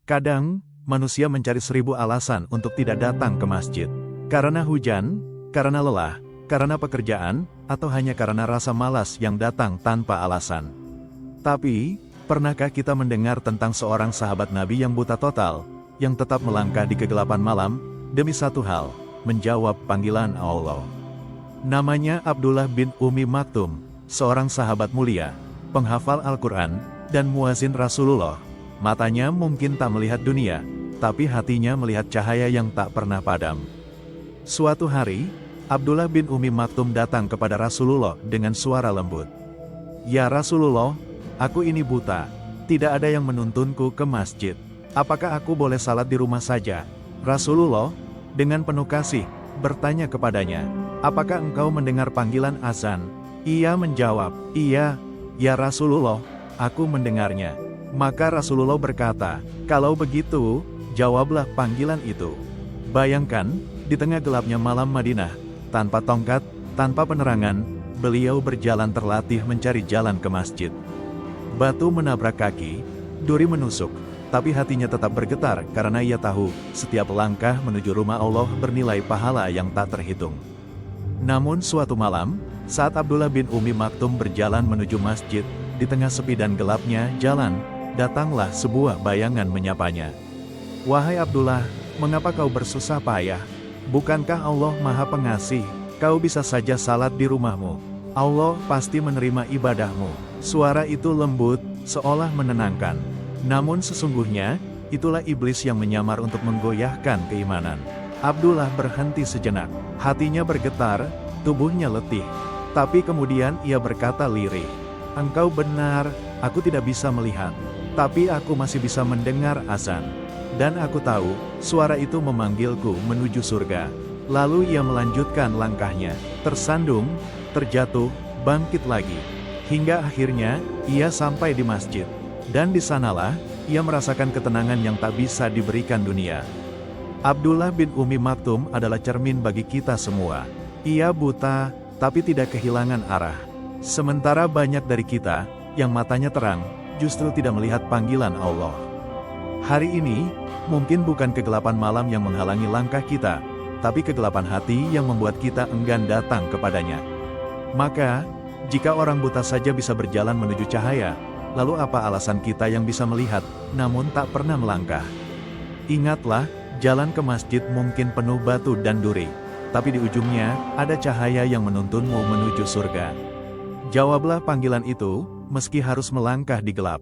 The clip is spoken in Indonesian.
Kadang, manusia mencari 1000 alasan untuk tidak datang ke masjid. Karena hujan, karena lelah, karena pekerjaan, atau hanya karena rasa malas yang datang tanpa alasan. Tapi, pernahkah kita mendengar tentang seorang sahabat Nabi yang buta total, yang tetap melangkah di kegelapan malam, demi satu hal, menjawab panggilan Allah? Namanya Abdullah bin Ummi Maktum, seorang sahabat mulia, penghafal Al-Quran, dan muazin Rasulullah. Matanya mungkin tak melihat dunia, tapi hatinya melihat cahaya yang tak pernah padam. Suatu hari, Abdullah bin Ummi Maktum datang kepada Rasulullah dengan suara lembut. "Ya Rasulullah, aku ini buta, tidak ada yang menuntunku ke masjid. Apakah aku boleh salat di rumah saja?" Rasulullah, dengan penuh kasih, bertanya kepadanya, "Apakah engkau mendengar panggilan azan?" Ia menjawab, "Iya, ya Rasulullah, aku mendengarnya." Maka Rasulullah berkata, "Kalau begitu, jawablah panggilan itu." Bayangkan, di tengah gelapnya malam Madinah, tanpa tongkat, tanpa penerangan, beliau berjalan terlatih mencari jalan ke masjid. Batu menabrak kaki, duri menusuk, tapi hatinya tetap bergetar karena ia tahu, setiap langkah menuju rumah Allah bernilai pahala yang tak terhitung. Namun suatu malam, saat Abdullah bin Ummi Maktum berjalan menuju masjid, di tengah sepi dan gelapnya jalan, datanglah sebuah bayangan menyapanya. "Wahai Abdullah, mengapa kau bersusah payah? Bukankah Allah Maha Pengasih? Kau bisa saja salat di rumahmu. Allah pasti menerima ibadahmu." Suara itu lembut, seolah menenangkan. Namun sesungguhnya, itulah iblis yang menyamar untuk menggoyahkan keimanan. Abdullah berhenti sejenak, hatinya bergetar, tubuhnya letih. Tapi kemudian ia berkata lirih, "Engkau benar, aku tidak bisa melihat. Tapi aku masih bisa mendengar azan. Dan aku tahu, suara itu memanggilku menuju surga." Lalu ia melanjutkan langkahnya, tersandung, terjatuh, bangkit lagi. Hingga akhirnya, ia sampai di masjid. Dan di sanalah, ia merasakan ketenangan yang tak bisa diberikan dunia. Abdullah bin Ummi Maktum adalah cermin bagi kita semua. Ia buta, tapi tidak kehilangan arah. Sementara banyak dari kita, yang matanya terang, justru tidak melihat panggilan Allah. Hari ini, mungkin bukan kegelapan malam yang menghalangi langkah kita, tapi kegelapan hati yang membuat kita enggan datang kepadanya. Maka, jika orang buta saja bisa berjalan menuju cahaya, lalu apa alasan kita yang bisa melihat, namun tak pernah melangkah? Ingatlah, jalan ke masjid mungkin penuh batu dan duri, tapi di ujungnya, ada cahaya yang menuntunmu menuju surga. Jawablah panggilan itu, meski harus melangkah di gelap.